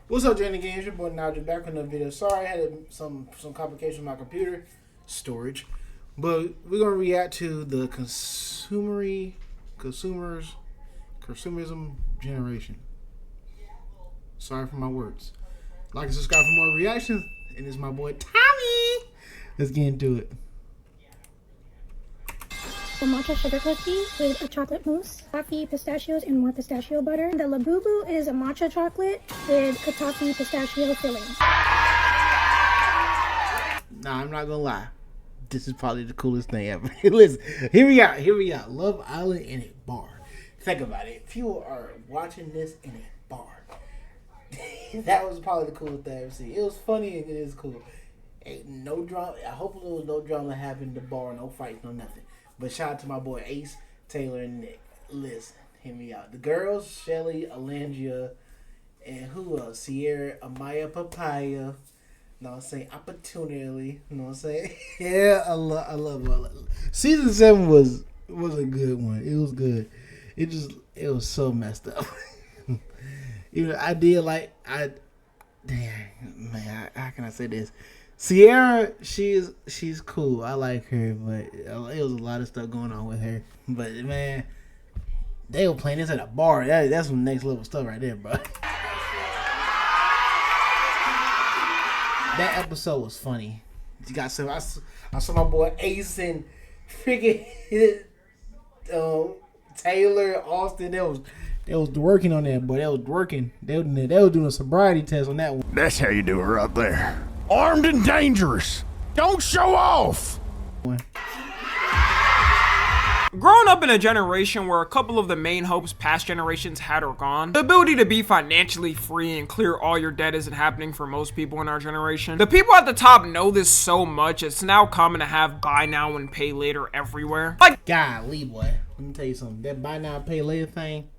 What's up, Jenny Games? Your boy Nigel back with another video. Sorry, I had some complications with my computer storage, but we're gonna react to the consumerism generation. Sorry for my words. Like and subscribe for more reactions, and it's my boy Tommy. Let's get into it. A matcha sugar cookie with a chocolate mousse, coffee, pistachios, and more pistachio butter. The Labubu is a matcha chocolate with kataki pistachio filling. Nah, I'm not gonna lie. This is probably the coolest thing ever. Listen, here we are. Love Island in a bar. Think about it. People are watching this in a bar. That was probably the coolest thing I've ever seen. It was funny and it is cool. Ain't no drama. I hope there was no drama happening in the bar, no fights, no nothing. But shout out to my boy Ace, Taylor, and Nick. Listen, hear me out. The girls, Shelly, Alangia, and who else? Sierra, Amaya, Papaya. You know what I'm saying? Opportunity. You know what I'm saying? Yeah, I love it. Season 7 was a good one. It was good. It was so messed up. You know, I did like man, how can I say this? Sierra, she's cool. I like her, but it was a lot of stuff going on with her. But man, they were playing this at a bar. That's some next level stuff right there, bro. That episode was funny. You got some. I saw my boy Ace and freaking Taylor, Austin. They was working on that, boy. They was working. They was doing a sobriety test on that one. That's how you do it right there. Armed and dangerous. Don't show off. Growing up in a generation where a couple of the main hopes past generations had are gone, the ability to be financially free and clear all your debt isn't happening for most people in our generation. The people at the top know this so much, it's now common to have buy now and pay later everywhere. Like, golly, boy. Let me tell you something. That buy now, pay later thing,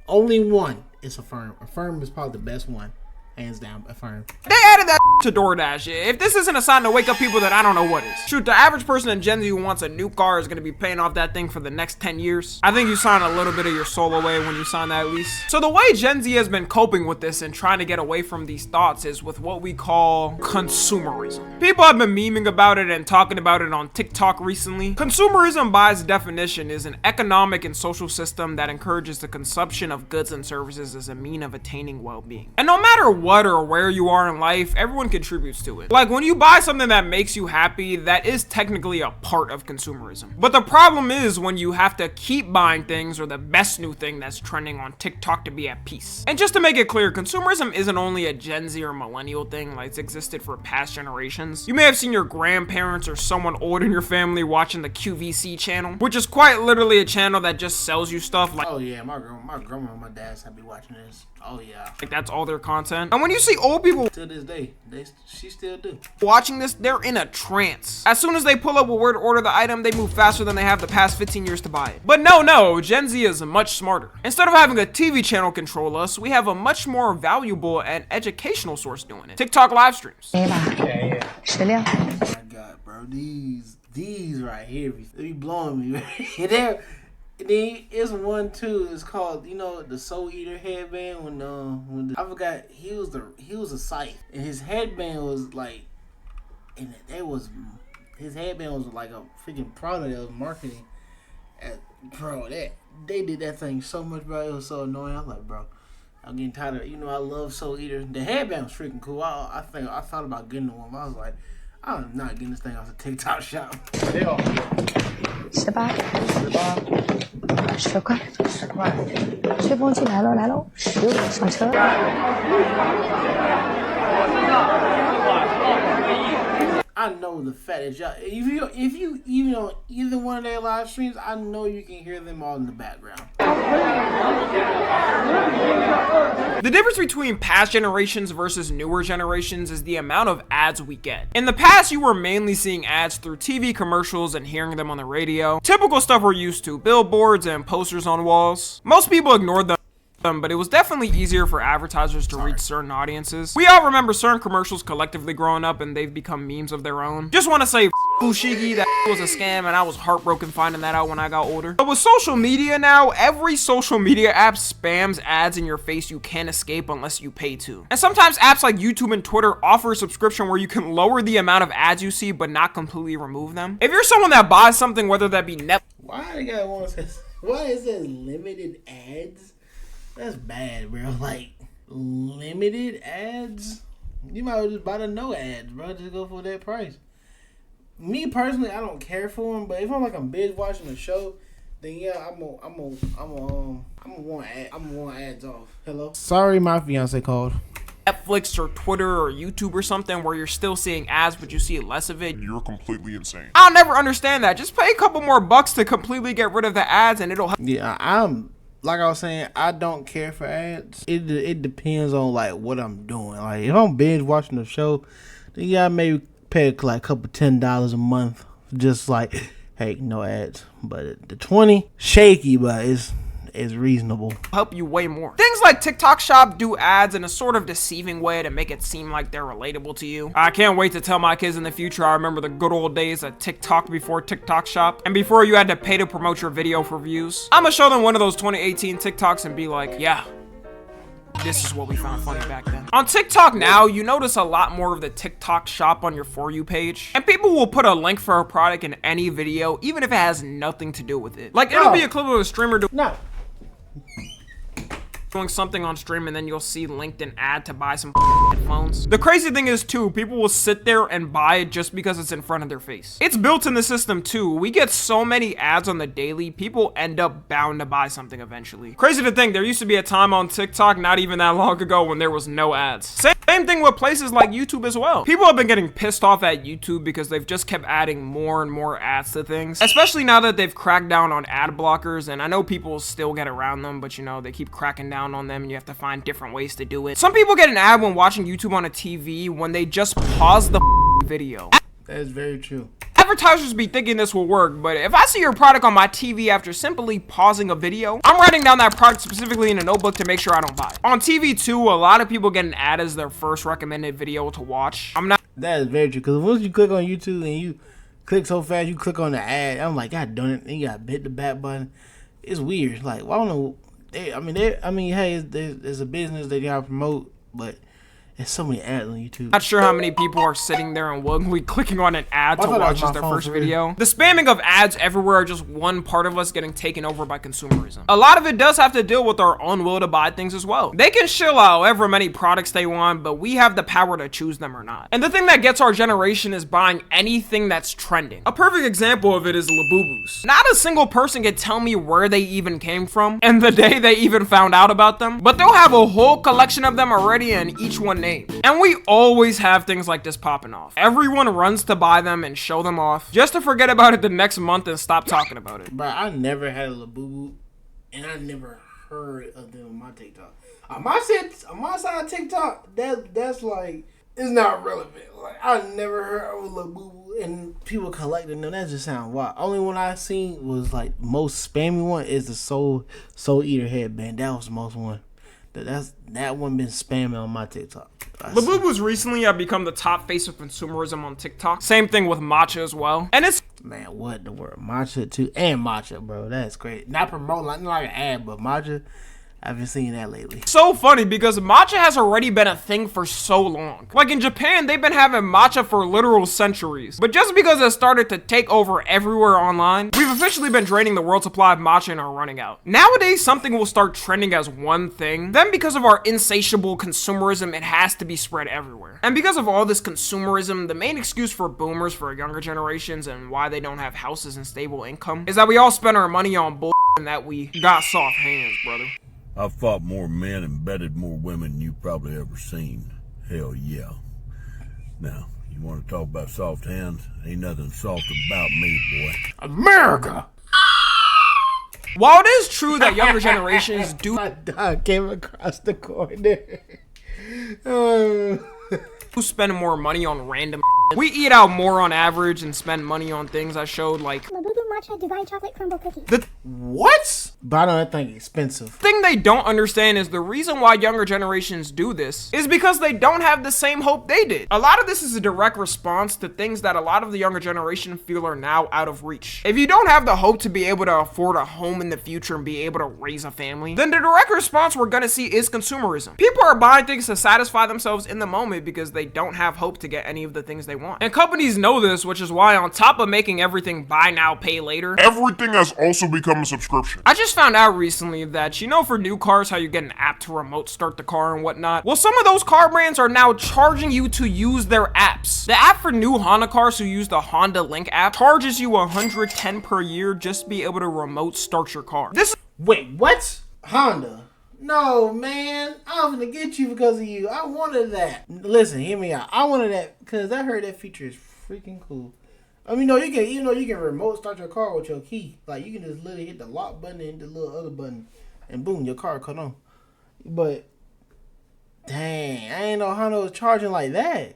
only one is Affirm. Affirm is probably the best one. Hands down, Affirm. They added that to DoorDash. If this isn't a sign to wake up people, then I don't know what is. Shoot, the average person in Gen Z who wants a new car is going to be paying off that thing for the next 10 years. I think you sign a little bit of your soul away when you sign that lease. So the way Gen Z has been coping with this and trying to get away from these thoughts is with what we call consumerism. People have been memeing about it and talking about it on TikTok recently. Consumerism, by its definition, is an economic and social system that encourages the consumption of goods and services as a mean of attaining well-being. And no matter what or where you are in life, everyone contributes to it. Like when you buy something that makes you happy, that is technically a part of consumerism. But the problem is when you have to keep buying things or the best new thing that's trending on TikTok to be at peace. And just to make it clear, consumerism isn't only a Gen Z or millennial thing, like it's existed for past generations. You may have seen your grandparents or someone old in your family watching the QVC channel, which is quite literally a channel that just sells you stuff like, oh yeah, my grandma and my dad's have been watching this. Oh yeah. Like that's all their content. And when you see old people to this day, she still do. Watching this, they're in a trance. As soon as they pull up a word to order the item, they move faster than they have the past 15 years to buy it. But no, Gen Z is much smarter. Instead of having a TV channel control us, we have a much more valuable and educational source doing it. TikTok live streams. Oh my God, bro, these right here, they be blowing me. Then it's one too. It's called, you know, the Soul Eater headband. When I forgot, he was a scythe, and his headband was like, his headband was like a freaking product that was marketing. Bro, they did that thing so much, bro. It was so annoying. I was like, bro, I'm getting tired of it. You know, I love Soul Eater. The headband was freaking cool. I thought about getting one. I was like, I'm not getting this thing off the TikTok shop.18块吹风机来喽15上车 I know the fact that y'all, if you even on either one of their live streams, I know you can hear them all in the background. The difference between past generations versus newer generations is the amount of ads we get. In the past, you were mainly seeing ads through TV commercials and hearing them on the radio. Typical stuff we're used to, billboards and posters on walls. Most people ignored them but it was definitely easier for advertisers to reach certain audiences. We all remember certain commercials collectively growing up and they've become memes of their own. Just want to say Fushigi, that was a scam and I was heartbroken finding that out when I got older. But with social media now, every social media app spams ads in your face you can't escape unless you pay to. And sometimes apps like YouTube and Twitter offer a subscription where you can lower the amount of ads you see but not completely remove them. If you're someone that buys something, whether that be Netflix, why they got one that says, why is it limited ads? That's bad, bro. Like, limited ads? You might as well just buy the no ads, bro. Just go for that price. Me personally, I don't care for them, but if I'm like I'm binge watching a show, then yeah, I'm gonna want ads off. Hello. Sorry, my fiance called. Netflix or Twitter or YouTube or something where you're still seeing ads but you see less of it. You're completely insane. I'll never understand that. Just pay a couple more bucks to completely get rid of the ads and it'll help. Yeah, like I was saying, I don't care for ads. It depends on like what I'm doing. Like if I'm binge watching a show, then yeah, I maybe pay like a couple $10 a month, just like, hey, no ads. But the 20 shaky, but it's reasonable. Help you way more. Things like TikTok Shop do ads in a sort of deceiving way to make it seem like they're relatable to you. I can't wait to tell my kids in the future I remember the good old days of TikTok before TikTok Shop and before you had to pay to promote your video for views. I'm gonna show them one of those 2018 TikToks and be like, yeah, this is what we found funny back then. On TikTok now, you notice a lot more of the TikTok Shop on your For You page. And people will put a link for a product in any video, even if it has nothing to do with it. Like, it'll be a clip of a streamer doing something on stream and then you'll see linked an ad to buy some headphones. The crazy thing is too, people will sit there and buy it just because it's in front of their face. It's built in the system too. We get so many ads on the daily, people end up bound to buy something eventually. Crazy to think, there used to be a time on TikTok not even that long ago when there was no ads. Same thing with places like YouTube as well. People have been getting pissed off at YouTube because they've just kept adding more and more ads to things, especially now that they've cracked down on ad blockers. And I know people still get around them, but you know, they keep cracking down on them and you have to find different ways to do it. Some people get an ad when watching YouTube on a TV when they just pause the video. That is very true. Advertisers be thinking this will work, but if I see your product on my TV after simply pausing a video, I'm writing down that product specifically in a notebook to make sure I don't buy it. On TV too, a lot of people get an ad as their first recommended video to watch. That is very true, because once you click on YouTube and you click so fast, you click on the ad, I'm like, God done it, and you got to hit the back button. It's weird. Like, well, I don't know. Hey, there's a business they gotta promote, but there's so many ads on YouTube. Not sure how many people are sitting there and willingly clicking on an ad to watch as their first video. The spamming of ads everywhere are just one part of us getting taken over by consumerism. A lot of it does have to deal with our own will to buy things as well. They can shill out however many products they want, but we have the power to choose them or not. And the thing that gets our generation is buying anything that's trending. A perfect example of it is Labubus. Not a single person can tell me where they even came from and the day they even found out about them, but they'll have a whole collection of them already and each one named. And we always have things like this popping off. Everyone runs to buy them and show them off just to forget about it the next month and stop talking about it. Bro, I never had a Labubu and I never heard of them on my TikTok. On my side of TikTok, that's like, it's not relevant. Like, I never heard of a Labubu and people collecting them. That just sounds wild. Only one I seen was like most spammy one is the Soul Eater headband. That was the most one. That one been spamming on my TikTok. Labubus recently have become the top face of consumerism on TikTok. Same thing with matcha as well. And it's man, what the word matcha too, and matcha, bro. That's great. Not promoting not like an ad, but matcha. I've been seeing that lately. So funny because matcha has already been a thing for so long. Like in Japan, they've been having matcha for literal centuries. But just because it started to take over everywhere online, we've officially been draining the world supply of matcha and are running out. Nowadays, something will start trending as one thing. Then because of our insatiable consumerism, it has to be spread everywhere. And because of all this consumerism, the main excuse for boomers for younger generations and why they don't have houses and stable income is that we all spend our money on bull and that we got soft hands, brother. I've fought more men and bedded more women than you've probably ever seen. Hell yeah. Now, you want to talk about soft hands? Ain't nothing soft about me, boy. America! While it is true that younger generations do My dog came across the corner. spend more money on random we eat out more on average and spend money on things I showed like Labubu Matcha Divine Chocolate Crumble Cookie. What? But I know that thing expensive. Thing they don't understand is the reason why younger generations do this is because they don't have the same hope they did. A lot of this is a direct response to things that a lot of the younger generation feel are now out of reach. If you don't have the hope to be able to afford a home in the future and be able to raise a family, then the direct response we're gonna see is consumerism. People are buying things to satisfy themselves in the moment because they don't have hope to get any of the things they want. And companies know this, which is why on top of making everything buy now, pay later, Everything has also become a subscription. I just found out recently that, you know, for new cars, how you get an app to remote start the car and whatnot? Well, some of those car brands are now charging you to use their apps. The app for new Honda cars who use the Honda Link app charges you $110 per year just to be able to remote start your car. Wait, what? Honda? No, man. I'm gonna get you because of you. I wanted that. Listen, hear me out. I wanted that because I heard that feature is freaking cool. I mean, you can remote start your car with your key. Like, you can just literally hit the lock button and the little other button, and boom, your car cut on. But dang, I ain't know Honda was charging like that.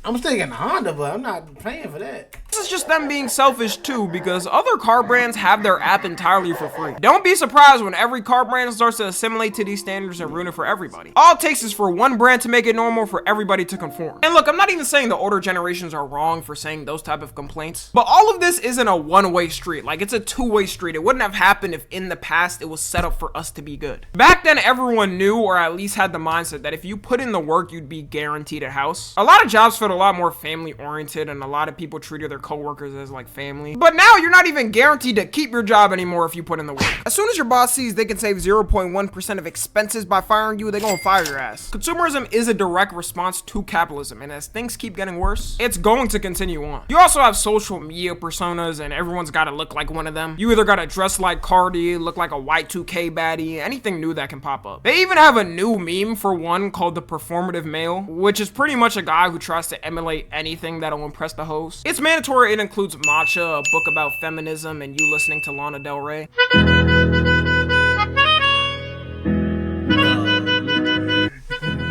I'm still getting a Honda, but I'm not paying for that. This is just them being selfish too, because other car brands have their app entirely for free. Don't be surprised when every car brand starts to assimilate to these standards and ruin it for everybody. All it takes is for one brand to make it normal for everybody to conform. And look, I'm not even saying the older generations are wrong for saying those type of complaints, but all of this isn't a one-way street. Like, it's a two-way street. It wouldn't have happened if in the past it was set up for us to be good. Back then, everyone knew, or at least had the mindset, that if you put in the work, you'd be guaranteed a house. A lot of jobs felt a lot more family-oriented, and a lot of people treated their coworkers as like family. But now you're not even guaranteed to keep your job anymore if you put in the work. As soon as your boss sees they can save 0.1% of expenses by firing you, they're gonna fire your ass. Consumerism is a direct response to capitalism, and as things keep getting worse, it's going to continue on. You also have social media personas, and everyone's gotta look like one of them. You either gotta dress like Cardi, look like a Y2K baddie, anything new that can pop up. They even have a new meme for one called the performative male, which is pretty much a guy who tries to emulate anything that'll impress the host. It's mandatory. It includes matcha, a book about feminism, and you listening to Lana Del Rey.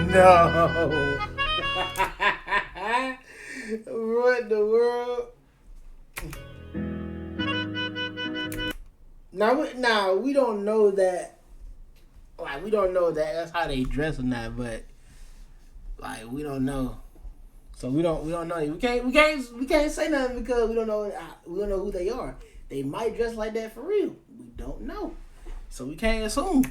No. What the world? Now we don't know that. Like, we don't know that that's how they dress or not, but like, we don't know. So we don't know. We can't say nothing because we don't know who they are. They might dress like that for real. We don't know. So we can't assume.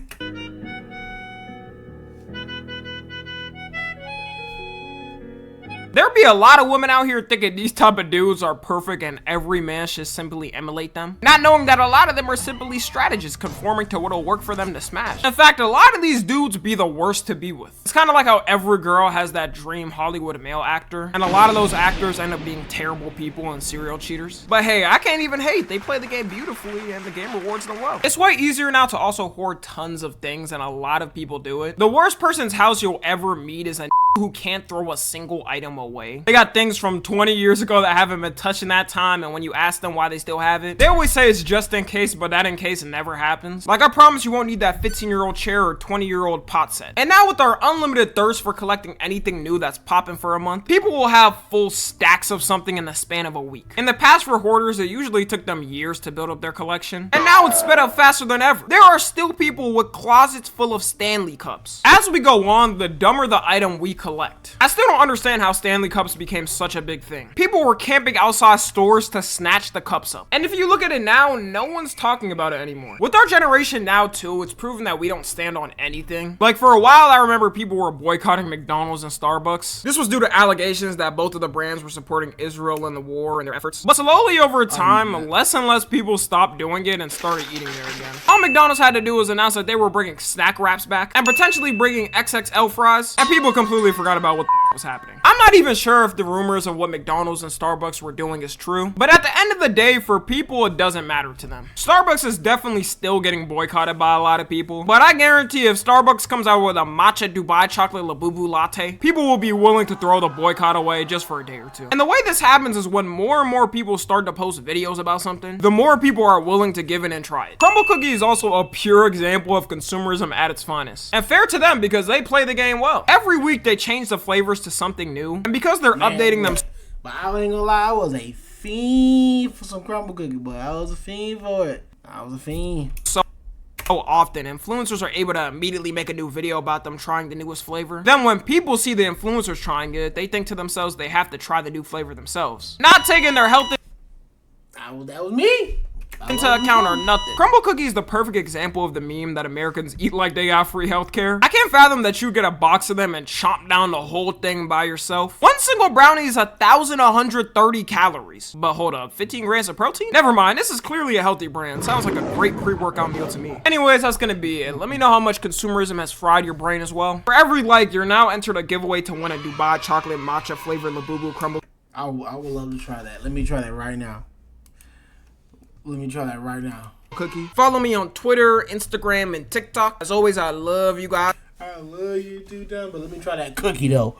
There be a lot of women out here thinking these type of dudes are perfect and every man should simply emulate them, not knowing that a lot of them are simply strategists conforming to what'll work for them to smash. In fact, a lot of these dudes be the worst to be with. It's kind of like how every girl has that dream Hollywood male actor, and a lot of those actors end up being terrible people and serial cheaters. But hey, I can't even hate. They play the game beautifully and the game rewards them well. It's way easier now to also hoard tons of things, and a lot of people do it. The worst person's house you'll ever meet is a who can't throw a single item away. They got things from 20 years ago that haven't been touched in that time, and when you ask them why they still have it, they always say it's just in case, but that in case never happens. Like, I promise you won't need that 15-year-old chair or 20-year-old pot set. And now with our unlimited thirst for collecting anything new that's popping for a month, people will have full stacks of something in the span of a week. In the past, for hoarders, it usually took them years to build up their collection, and now it's sped up faster than ever. There are still people with closets full of Stanley cups. As we go on, the dumber the item we collect. I still don't understand how Stanley cups became such a big thing. People were camping outside stores to snatch the cups up. And if you look at it now, no one's talking about it anymore. With our generation now too, it's proven that we don't stand on anything. Like, for a while, I remember people were boycotting McDonald's and Starbucks. This was due to allegations that both of the brands were supporting Israel in the war and their efforts. But slowly over time, less and less people stopped doing it and started eating there again. All McDonald's had to do was announce that they were bringing snack wraps back and potentially bringing XXL fries, and people completely forgot about what was happening. I'm not even sure if the rumors of what McDonald's and Starbucks were doing is true, but at the end of the day, for people, it doesn't matter to them. Starbucks is definitely still getting boycotted by a lot of people, but I guarantee if Starbucks comes out with a matcha Dubai chocolate Labubu latte, people will be willing to throw the boycott away just for a day or two. And the way this happens is when more and more people start to post videos about something, the more people are willing to give it and try it. Crumble Cookie is also a pure example of consumerism at its finest. And fair to them because they play the game well. Every week they change the flavors to something new, and because they're updating them. But I ain't gonna lie, I was a fiend for some crumble cookie, but I was a fiend for it. I was a fiend. So often, influencers are able to immediately make a new video about them trying the newest flavor. Then when people see the influencers trying it, they think to themselves they have to try the new flavor themselves, not taking their health That was me. into account or nothing. Crumble cookie is the perfect example of the meme that Americans eat like they got free healthcare. I can't fathom that you get a box of them and chomp down the whole thing by yourself. One single brownie is 1,130 calories. But hold up, 15 grams of protein? Never mind, this is clearly a healthy brand. Sounds like a great pre-workout meal to me. Anyways, that's gonna be it. Let me know how much consumerism has fried your brain as well. For every like, you're now entered a giveaway to win a Dubai chocolate matcha flavored Labubu crumble. I would love to try that. Let me try that right now. Cookie. Follow me on Twitter, Instagram, and TikTok. As always, I love you guys. I love you too, but let me try that cookie though.